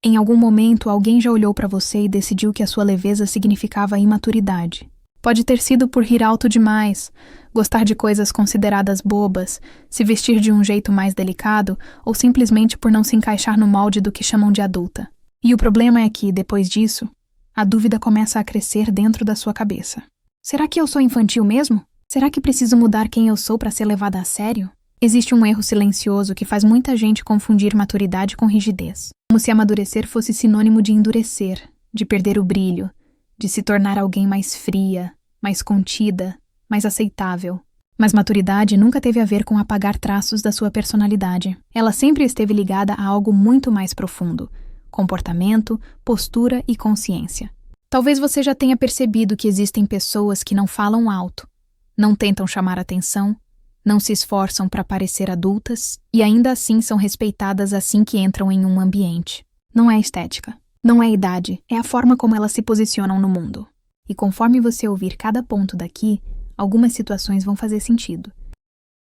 Em algum momento, alguém já olhou para você e decidiu que a sua leveza significava imaturidade. Pode ter sido por rir alto demais, gostar de coisas consideradas bobas, se vestir de um jeito mais delicado ou simplesmente por não se encaixar no molde do que chamam de adulta. E o problema é que, depois disso, a dúvida começa a crescer dentro da sua cabeça. Será que eu sou infantil mesmo? Será que preciso mudar quem eu sou para ser levada a sério? Existe um erro silencioso que faz muita gente confundir maturidade com rigidez. Como se amadurecer fosse sinônimo de endurecer, de perder o brilho, de se tornar alguém mais fria, mais contida, mais aceitável. Mas maturidade nunca teve a ver com apagar traços da sua personalidade. Ela sempre esteve ligada a algo muito mais profundo: comportamento, postura e consciência. Talvez você já tenha percebido que existem pessoas que não falam alto, não tentam chamar atenção, não se esforçam para parecer adultas e ainda assim são respeitadas assim que entram em um ambiente. Não é estética, não é idade, é a forma como elas se posicionam no mundo. E conforme você ouvir cada ponto daqui, algumas situações vão fazer sentido.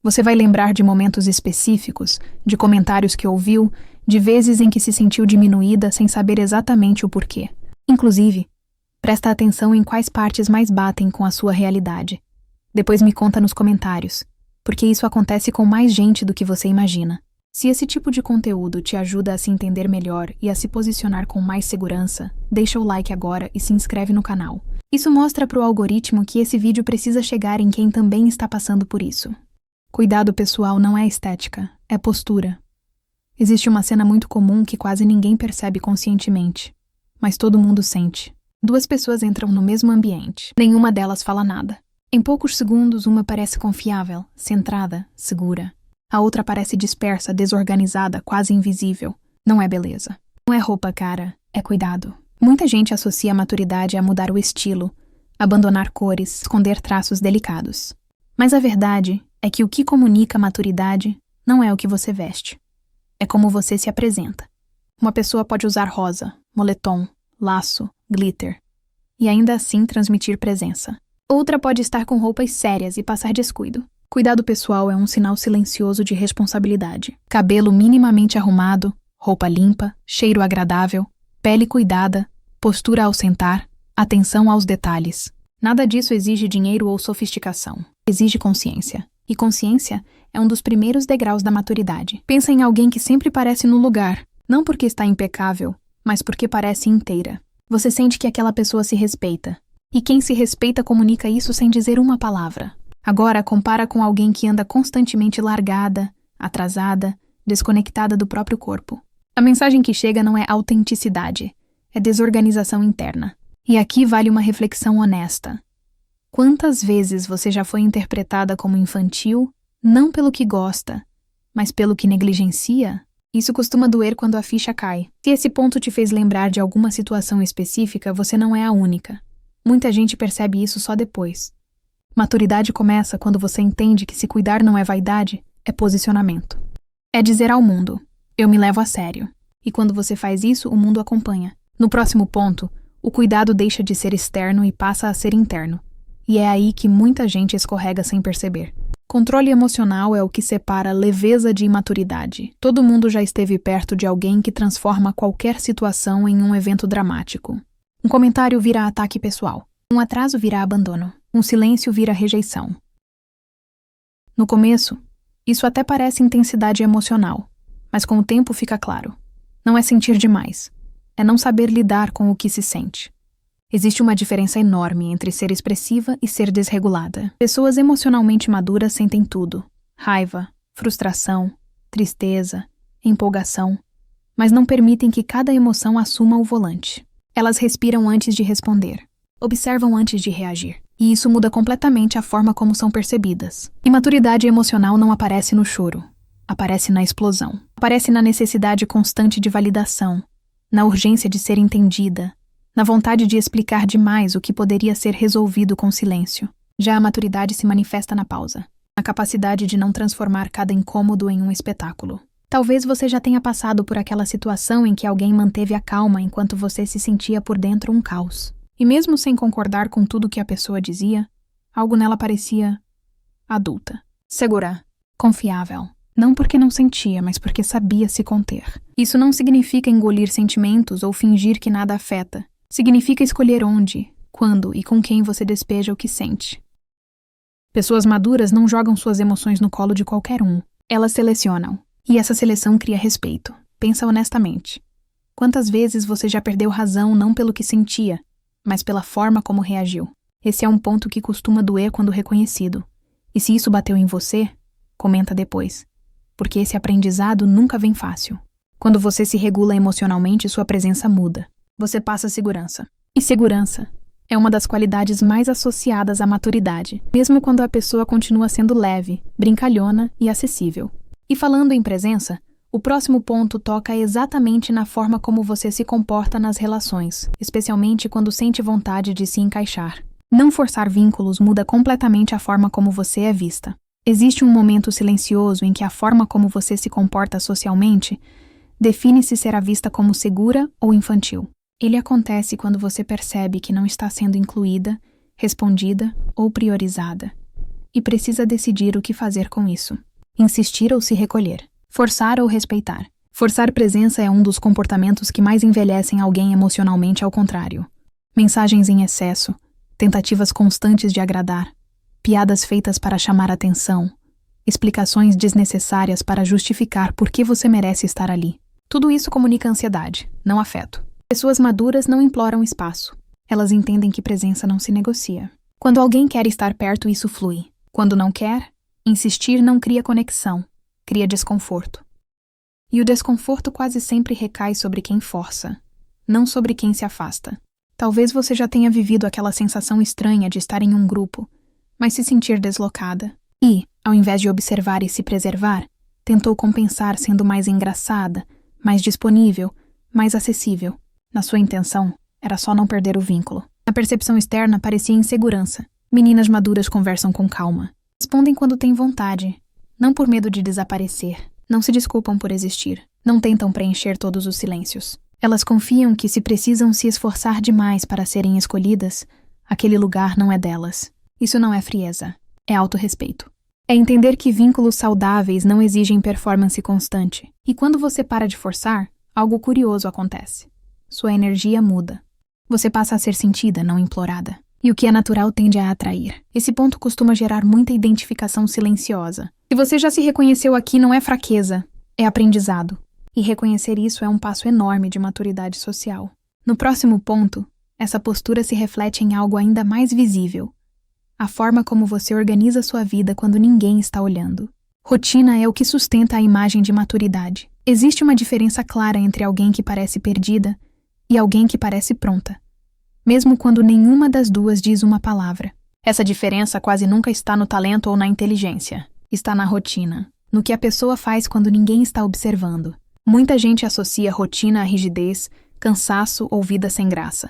Você vai lembrar de momentos específicos, de comentários que ouviu, de vezes em que se sentiu diminuída sem saber exatamente o porquê. Inclusive, presta atenção em quais partes mais batem com a sua realidade. Depois me conta nos comentários, porque isso acontece com mais gente do que você imagina. Se esse tipo de conteúdo te ajuda a se entender melhor e a se posicionar com mais segurança, deixa o like agora e se inscreve no canal. Isso mostra para o algoritmo que esse vídeo precisa chegar em quem também está passando por isso. Cuidado pessoal não é estética, é postura. Existe uma cena muito comum que quase ninguém percebe conscientemente, mas todo mundo sente. Duas pessoas entram no mesmo ambiente. Nenhuma delas fala nada. Em poucos segundos, uma parece confiável, centrada, segura. A outra parece dispersa, desorganizada, quase invisível. Não é beleza. Não é roupa cara, é cuidado. Muita gente associa a maturidade a mudar o estilo, abandonar cores, esconder traços delicados. Mas a verdade é que o que comunica maturidade não é o que você veste. É como você se apresenta. Uma pessoa pode usar rosa, moletom, laço, glitter, e ainda assim transmitir presença. Outra pode estar com roupas sérias e passar descuido. Cuidado pessoal é um sinal silencioso de responsabilidade. Cabelo minimamente arrumado, roupa limpa, cheiro agradável, pele cuidada, postura ao sentar, atenção aos detalhes. Nada disso exige dinheiro ou sofisticação. Exige consciência. E consciência é um dos primeiros degraus da maturidade. Pensa em alguém que sempre parece no lugar, não porque está impecável, mas porque parece inteira. Você sente que aquela pessoa se respeita. E quem se respeita comunica isso sem dizer uma palavra. Agora, compara com alguém que anda constantemente largada, atrasada, desconectada do próprio corpo. A mensagem que chega não é autenticidade, é desorganização interna. E aqui vale uma reflexão honesta. Quantas vezes você já foi interpretada como infantil, não pelo que gosta, mas pelo que negligencia? Isso costuma doer quando a ficha cai. Se esse ponto te fez lembrar de alguma situação específica, você não é a única. Muita gente percebe isso só depois. Maturidade começa quando você entende que se cuidar não é vaidade, é posicionamento. É dizer ao mundo, eu me levo a sério. E quando você faz isso, o mundo acompanha. No próximo ponto, o cuidado deixa de ser externo e passa a ser interno. E é aí que muita gente escorrega sem perceber. Controle emocional é o que separa leveza de imaturidade. Todo mundo já esteve perto de alguém que transforma qualquer situação em um evento dramático. Um comentário vira ataque pessoal. Um atraso vira abandono. Um silêncio vira rejeição. No começo, isso até parece intensidade emocional, mas com o tempo fica claro. Não é sentir demais. É não saber lidar com o que se sente. Existe uma diferença enorme entre ser expressiva e ser desregulada. Pessoas emocionalmente maduras sentem tudo: raiva, frustração, tristeza, empolgação, mas não permitem que cada emoção assuma o volante. Elas respiram antes de responder, observam antes de reagir, e isso muda completamente a forma como são percebidas. Imaturidade emocional não aparece no choro, aparece na explosão. Aparece na necessidade constante de validação, na urgência de ser entendida, na vontade de explicar demais o que poderia ser resolvido com silêncio. Já a maturidade se manifesta na pausa, na capacidade de não transformar cada incômodo em um espetáculo. Talvez você já tenha passado por aquela situação em que alguém manteve a calma enquanto você se sentia por dentro um caos. E mesmo sem concordar com tudo que a pessoa dizia, algo nela parecia adulta, segura, confiável. Não porque não sentia, mas porque sabia se conter. Isso não significa engolir sentimentos ou fingir que nada afeta. Significa escolher onde, quando e com quem você despeja o que sente. Pessoas maduras não jogam suas emoções no colo de qualquer um. Elas selecionam. E essa seleção cria respeito. Pensa honestamente. Quantas vezes você já perdeu razão não pelo que sentia, mas pela forma como reagiu? Esse é um ponto que costuma doer quando reconhecido. E se isso bateu em você, comenta depois. Porque esse aprendizado nunca vem fácil. Quando você se regula emocionalmente, sua presença muda. Você passa segurança. E segurança é uma das qualidades mais associadas à maturidade, mesmo quando a pessoa continua sendo leve, brincalhona e acessível. E falando em presença, o próximo ponto toca exatamente na forma como você se comporta nas relações, especialmente quando sente vontade de se encaixar. Não forçar vínculos muda completamente a forma como você é vista. Existe um momento silencioso em que a forma como você se comporta socialmente define se será vista como segura ou infantil. Ele acontece quando você percebe que não está sendo incluída, respondida ou priorizada, e precisa decidir o que fazer com isso. Insistir ou se recolher. Forçar ou respeitar. Forçar presença é um dos comportamentos que mais envelhecem alguém emocionalmente, ao contrário. Mensagens em excesso, tentativas constantes de agradar, piadas feitas para chamar atenção, explicações desnecessárias para justificar por que você merece estar ali. Tudo isso comunica ansiedade, não afeto. Pessoas maduras não imploram espaço. Elas entendem que presença não se negocia. Quando alguém quer estar perto, isso flui. Quando não quer, insistir não cria conexão, cria desconforto. E o desconforto quase sempre recai sobre quem força, não sobre quem se afasta. Talvez você já tenha vivido aquela sensação estranha de estar em um grupo, mas se sentir deslocada. E, ao invés de observar e se preservar, tentou compensar sendo mais engraçada, mais disponível, mais acessível. Na sua intenção, era só não perder o vínculo. Na percepção externa, parecia insegurança. Meninas maduras conversam com calma. Respondem quando têm vontade, não por medo de desaparecer. Não se desculpam por existir. Não tentam preencher todos os silêncios. Elas confiam que, se precisam se esforçar demais para serem escolhidas, aquele lugar não é delas. Isso não é frieza, é autorrespeito. É entender que vínculos saudáveis não exigem performance constante. E quando você para de forçar, algo curioso acontece. Sua energia muda. Você passa a ser sentida, não implorada. E o que é natural tende a atrair. Esse ponto costuma gerar muita identificação silenciosa. Se você já se reconheceu aqui, não é fraqueza, é aprendizado. E reconhecer isso é um passo enorme de maturidade social. No próximo ponto, essa postura se reflete em algo ainda mais visível. A forma como você organiza sua vida quando ninguém está olhando. Rotina é o que sustenta a imagem de maturidade. Existe uma diferença clara entre alguém que parece perdida e alguém que parece pronta, mesmo quando nenhuma das duas diz uma palavra. Essa diferença quase nunca está no talento ou na inteligência. Está na rotina, no que a pessoa faz quando ninguém está observando. Muita gente associa rotina à rigidez, cansaço ou vida sem graça.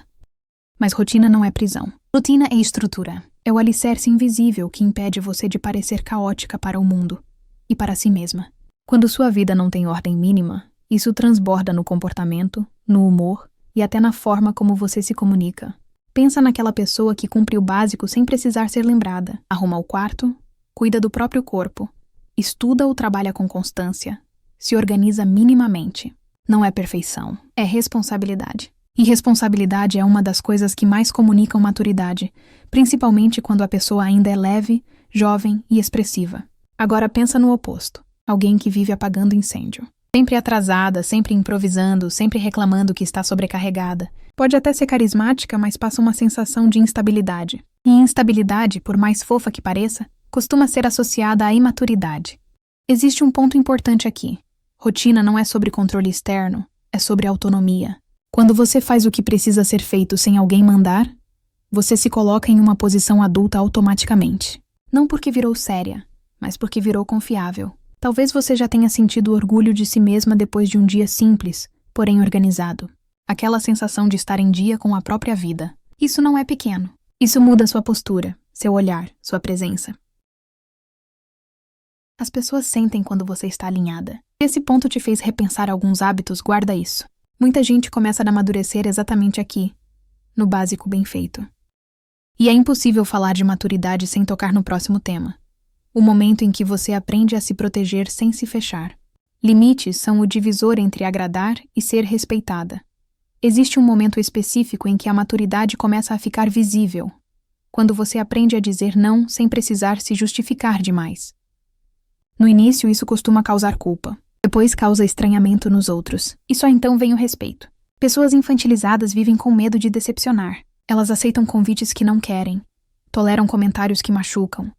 Mas rotina não é prisão. Rotina é estrutura. É o alicerce invisível que impede você de parecer caótica para o mundo e para si mesma. Quando sua vida não tem ordem mínima, isso transborda no comportamento, no humor e até na forma como você se comunica. Pensa naquela pessoa que cumpre o básico sem precisar ser lembrada. Arruma o quarto, cuida do próprio corpo, estuda ou trabalha com constância, se organiza minimamente. Não é perfeição, é responsabilidade. E responsabilidade é uma das coisas que mais comunicam maturidade, principalmente quando a pessoa ainda é leve, jovem e expressiva. Agora pensa no oposto, alguém que vive apagando incêndio. Sempre atrasada, sempre improvisando, sempre reclamando que está sobrecarregada. Pode até ser carismática, mas passa uma sensação de instabilidade. E instabilidade, por mais fofa que pareça, costuma ser associada à imaturidade. Existe um ponto importante aqui. Rotina não é sobre controle externo, é sobre autonomia. Quando você faz o que precisa ser feito sem alguém mandar, você se coloca em uma posição adulta automaticamente. Não porque virou séria, mas porque virou confiável. Talvez você já tenha sentido orgulho de si mesma depois de um dia simples, porém organizado. Aquela sensação de estar em dia com a própria vida. Isso não é pequeno. Isso muda sua postura, seu olhar, sua presença. As pessoas sentem quando você está alinhada. Se esse ponto te fez repensar alguns hábitos, guarda isso. Muita gente começa a amadurecer exatamente aqui, no básico bem feito. E é impossível falar de maturidade sem tocar no próximo tema. o momento em que você aprende a se proteger sem se fechar. Limites são o divisor entre agradar e ser respeitada. Existe um momento específico em que a maturidade começa a ficar visível, quando você aprende a dizer não sem precisar se justificar demais. No início, isso costuma causar culpa. Depois causa estranhamento nos outros. E só então vem o respeito. Pessoas infantilizadas vivem com medo de decepcionar. Elas aceitam convites que não querem, toleram comentários que machucam,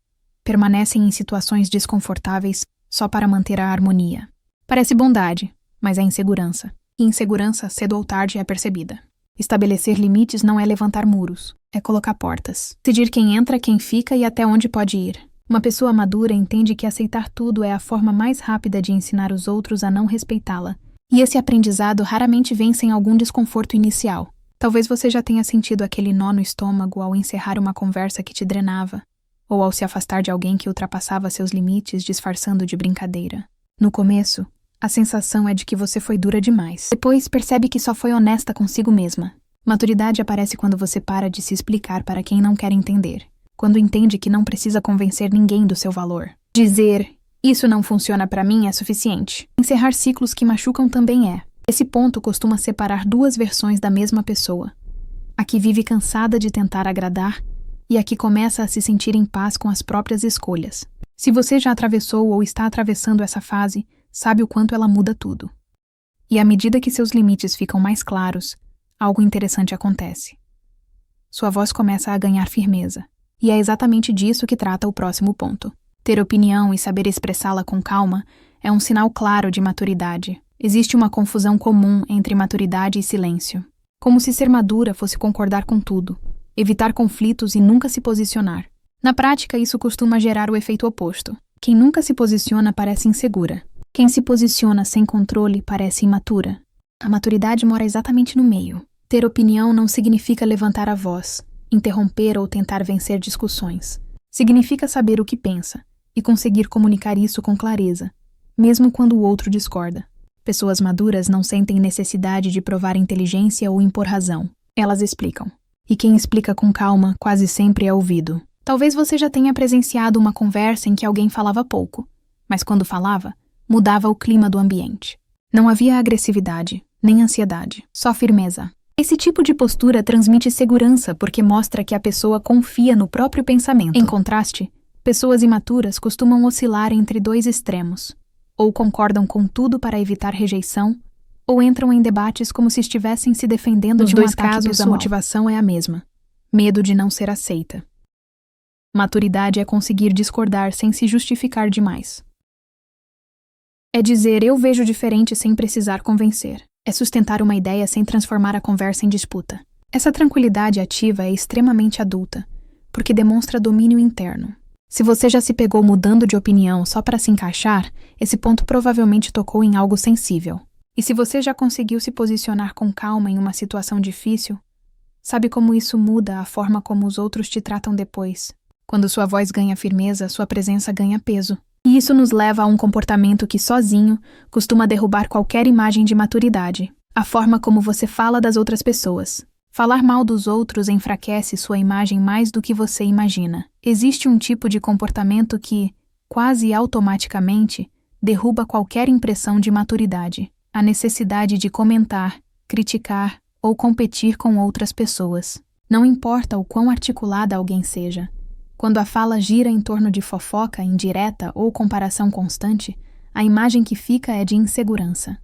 permanecem em situações desconfortáveis só para manter a harmonia. Parece bondade, mas é insegurança. E insegurança, cedo ou tarde, é percebida. Estabelecer limites não é levantar muros, é colocar portas. Decidir quem entra, quem fica e até onde pode ir. Uma pessoa madura entende que aceitar tudo é a forma mais rápida de ensinar os outros a não respeitá-la. E esse aprendizado raramente vem sem algum desconforto inicial. Talvez você já tenha sentido aquele nó no estômago ao encerrar uma conversa que te drenava, ou ao se afastar de alguém que ultrapassava seus limites disfarçando de brincadeira. No começo, a sensação é de que você foi dura demais. Depois, percebe que só foi honesta consigo mesma. Maturidade aparece quando você para de se explicar para quem não quer entender. Quando entende que não precisa convencer ninguém do seu valor. Dizer, isso não funciona para mim, é suficiente. Encerrar ciclos que machucam também é. Esse ponto costuma separar duas versões da mesma pessoa. A que vive cansada de tentar agradar e a que começa a se sentir em paz com as próprias escolhas. Se você já atravessou ou está atravessando essa fase, sabe o quanto ela muda tudo. E à medida que seus limites ficam mais claros, algo interessante acontece. Sua voz começa a ganhar firmeza. E é exatamente disso que trata o próximo ponto. Ter opinião e saber expressá-la com calma é um sinal claro de maturidade. Existe uma confusão comum entre maturidade e silêncio. Como se ser madura fosse concordar com tudo, evitar conflitos e nunca se posicionar. Na prática, isso costuma gerar o efeito oposto. Quem nunca se posiciona parece insegura. Quem se posiciona sem controle parece imatura. A maturidade mora exatamente no meio. Ter opinião não significa levantar a voz, interromper ou tentar vencer discussões. Significa saber o que pensa e conseguir comunicar isso com clareza, mesmo quando o outro discorda. Pessoas maduras não sentem necessidade de provar inteligência ou impor razão. Elas explicam. E quem explica com calma quase sempre é ouvido. Talvez você já tenha presenciado uma conversa em que alguém falava pouco, mas quando falava, mudava o clima do ambiente. Não havia agressividade, nem ansiedade, só firmeza. Esse tipo de postura transmite segurança porque mostra que a pessoa confia no próprio pensamento. Em contraste, pessoas imaturas costumam oscilar entre dois extremos. Ou concordam com tudo para evitar rejeição, ou entram em debates como se estivessem se defendendo de um ataque pessoal. Nos dois casos, a motivação é a mesma: medo de não ser aceita. Maturidade é conseguir discordar sem se justificar demais. É dizer eu vejo diferente sem precisar convencer. É sustentar uma ideia sem transformar a conversa em disputa. Essa tranquilidade ativa é extremamente adulta, porque demonstra domínio interno. Se você já se pegou mudando de opinião só para se encaixar, esse ponto provavelmente tocou em algo sensível. E se você já conseguiu se posicionar com calma em uma situação difícil, sabe como isso muda a forma como os outros te tratam depois. Quando sua voz ganha firmeza, sua presença ganha peso. E isso nos leva a um comportamento que, sozinho, costuma derrubar qualquer imagem de maturidade. A forma como você fala das outras pessoas. Falar mal dos outros enfraquece sua imagem mais do que você imagina. Existe um tipo de comportamento que, quase automaticamente, derruba qualquer impressão de maturidade. A necessidade de comentar, criticar ou competir com outras pessoas. Não importa o quão articulada alguém seja. Quando a fala gira em torno de fofoca, indireta ou comparação constante, a imagem que fica é de insegurança.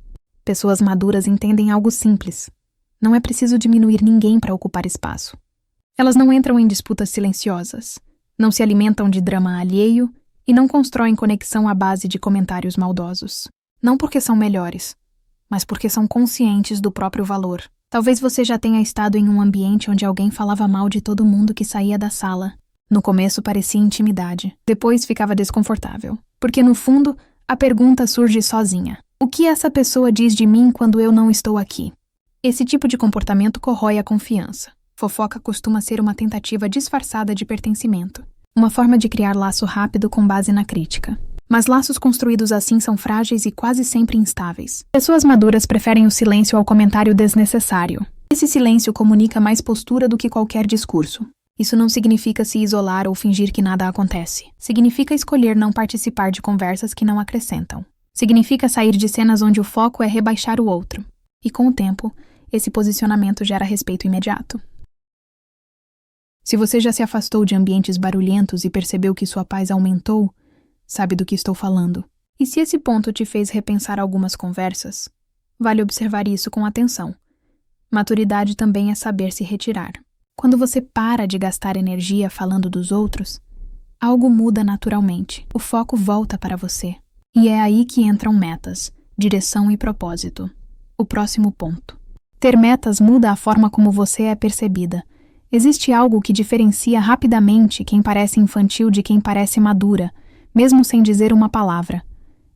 Pessoas maduras entendem algo simples. Não é preciso diminuir ninguém para ocupar espaço. Elas não entram em disputas silenciosas, não se alimentam de drama alheio e não constroem conexão à base de comentários maldosos. Não porque são melhores, mas porque são conscientes do próprio valor. Talvez você já tenha estado em um ambiente onde alguém falava mal de todo mundo que saía da sala. No começo parecia intimidade, depois ficava desconfortável. Porque no fundo, a pergunta surge sozinha. O que essa pessoa diz de mim quando eu não estou aqui? Esse tipo de comportamento corrói a confiança. Fofoca costuma ser uma tentativa disfarçada de pertencimento. Uma forma de criar laço rápido com base na crítica. Mas laços construídos assim são frágeis e quase sempre instáveis. Pessoas maduras preferem o silêncio ao comentário desnecessário. Esse silêncio comunica mais postura do que qualquer discurso. Isso não significa se isolar ou fingir que nada acontece. Significa escolher não participar de conversas que não acrescentam. Significa sair de cenas onde o foco é rebaixar o outro. E com o tempo, esse posicionamento gera respeito imediato. Se você já se afastou de ambientes barulhentos e percebeu que sua paz aumentou, sabe do que estou falando. E se esse ponto te fez repensar algumas conversas, vale observar isso com atenção. Maturidade também é saber se retirar. Quando você para de gastar energia falando dos outros, algo muda naturalmente. O foco volta para você. E é aí que entram metas, direção e propósito. O próximo ponto. Ter metas muda a forma como você é percebida. Existe algo que diferencia rapidamente quem parece infantil de quem parece madura, mesmo sem dizer uma palavra.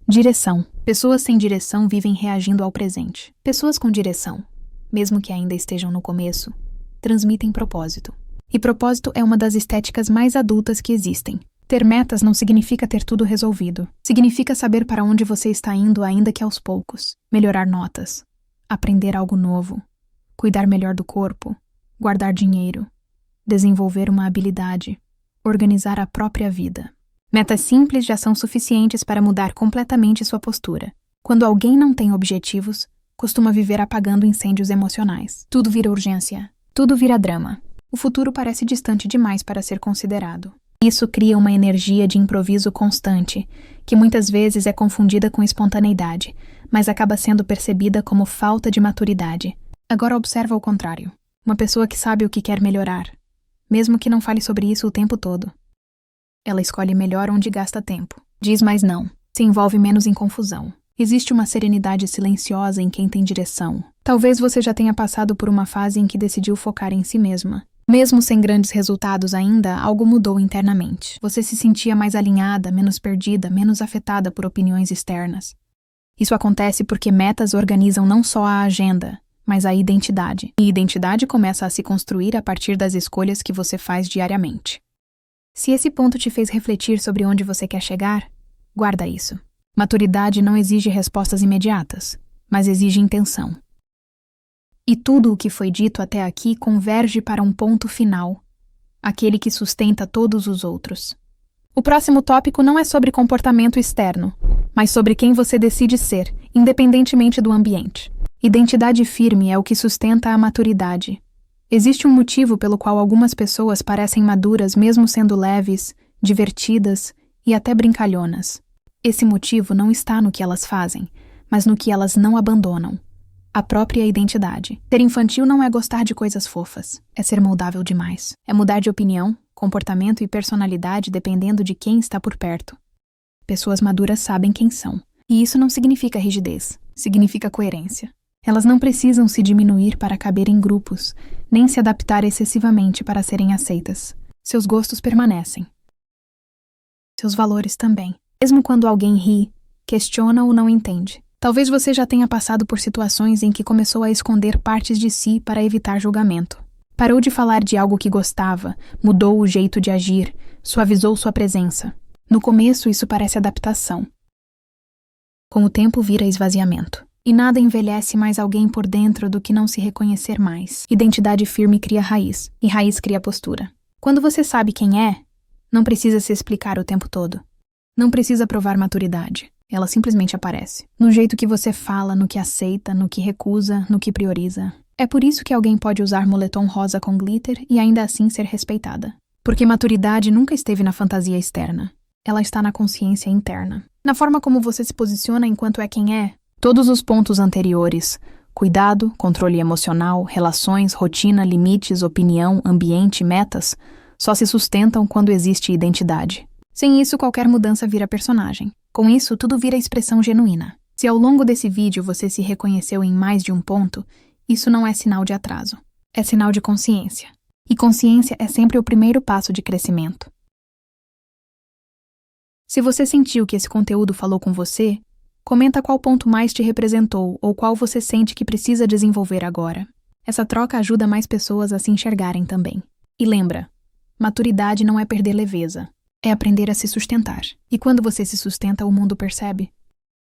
Direção. Pessoas sem direção vivem reagindo ao presente. Pessoas com direção, mesmo que ainda estejam no começo, transmitem propósito. E propósito é uma das estéticas mais adultas que existem. Ter metas não significa ter tudo resolvido. Significa saber para onde você está indo, ainda que aos poucos. Melhorar notas, aprender algo novo, cuidar melhor do corpo, guardar dinheiro, desenvolver uma habilidade, organizar a própria vida. Metas simples já são suficientes para mudar completamente sua postura. Quando alguém não tem objetivos, costuma viver apagando incêndios emocionais. Tudo vira urgência. Tudo vira drama. O futuro parece distante demais para ser considerado. Isso cria uma energia de improviso constante, que muitas vezes é confundida com espontaneidade, mas acaba sendo percebida como falta de maturidade. Agora observa o contrário. Uma pessoa que sabe o que quer melhorar, mesmo que não fale sobre isso o tempo todo. Ela escolhe melhor onde gasta tempo. Diz mais não. Se envolve menos em confusão. Existe uma serenidade silenciosa em quem tem direção. Talvez você já tenha passado por uma fase em que decidiu focar em si mesma. Mesmo sem grandes resultados ainda, algo mudou internamente. Você se sentia mais alinhada, menos perdida, menos afetada por opiniões externas. Isso acontece porque metas organizam não só a agenda, mas a identidade. E identidade começa a se construir a partir das escolhas que você faz diariamente. Se esse ponto te fez refletir sobre onde você quer chegar, guarda isso. Maturidade não exige respostas imediatas, mas exige intenção. E tudo o que foi dito até aqui converge para um ponto final, aquele que sustenta todos os outros. O próximo tópico não é sobre comportamento externo, mas sobre quem você decide ser, independentemente do ambiente. Identidade firme é o que sustenta a maturidade. Existe um motivo pelo qual algumas pessoas parecem maduras mesmo sendo leves, divertidas e até brincalhonas. Esse motivo não está no que elas fazem, mas no que elas não abandonam. A própria identidade. Ser infantil não é gostar de coisas fofas, é ser moldável demais. É mudar de opinião, comportamento e personalidade dependendo de quem está por perto. Pessoas maduras sabem quem são. E isso não significa rigidez, significa coerência. Elas não precisam se diminuir para caber em grupos, nem se adaptar excessivamente para serem aceitas. Seus gostos permanecem. Seus valores também. Mesmo quando alguém ri, questiona ou não entende. Talvez você já tenha passado por situações em que começou a esconder partes de si para evitar julgamento. Parou de falar de algo que gostava, mudou o jeito de agir, suavizou sua presença. No começo, isso parece adaptação. Com o tempo vira esvaziamento. E nada envelhece mais alguém por dentro do que não se reconhecer mais. Identidade firme cria raiz, e raiz cria postura. Quando você sabe quem é, não precisa se explicar o tempo todo. Não precisa provar maturidade. Ela simplesmente aparece. No jeito que você fala, no que aceita, no que recusa, no que prioriza. É por isso que alguém pode usar moletom rosa com glitter e ainda assim ser respeitada. Porque maturidade nunca esteve na fantasia externa. Ela está na consciência interna. Na forma como você se posiciona enquanto é quem é, todos os pontos anteriores, cuidado, controle emocional, relações, rotina, limites, opinião, ambiente, metas, só se sustentam quando existe identidade. Sem isso, qualquer mudança vira personagem. Com isso, tudo vira expressão genuína. Se ao longo desse vídeo você se reconheceu em mais de um ponto, isso não é sinal de atraso. É sinal de consciência. E consciência é sempre o primeiro passo de crescimento. Se você sentiu que esse conteúdo falou com você, comenta qual ponto mais te representou ou qual você sente que precisa desenvolver agora. Essa troca ajuda mais pessoas a se enxergarem também. E lembra, maturidade não é perder leveza. É aprender a se sustentar. E quando você se sustenta, o mundo percebe.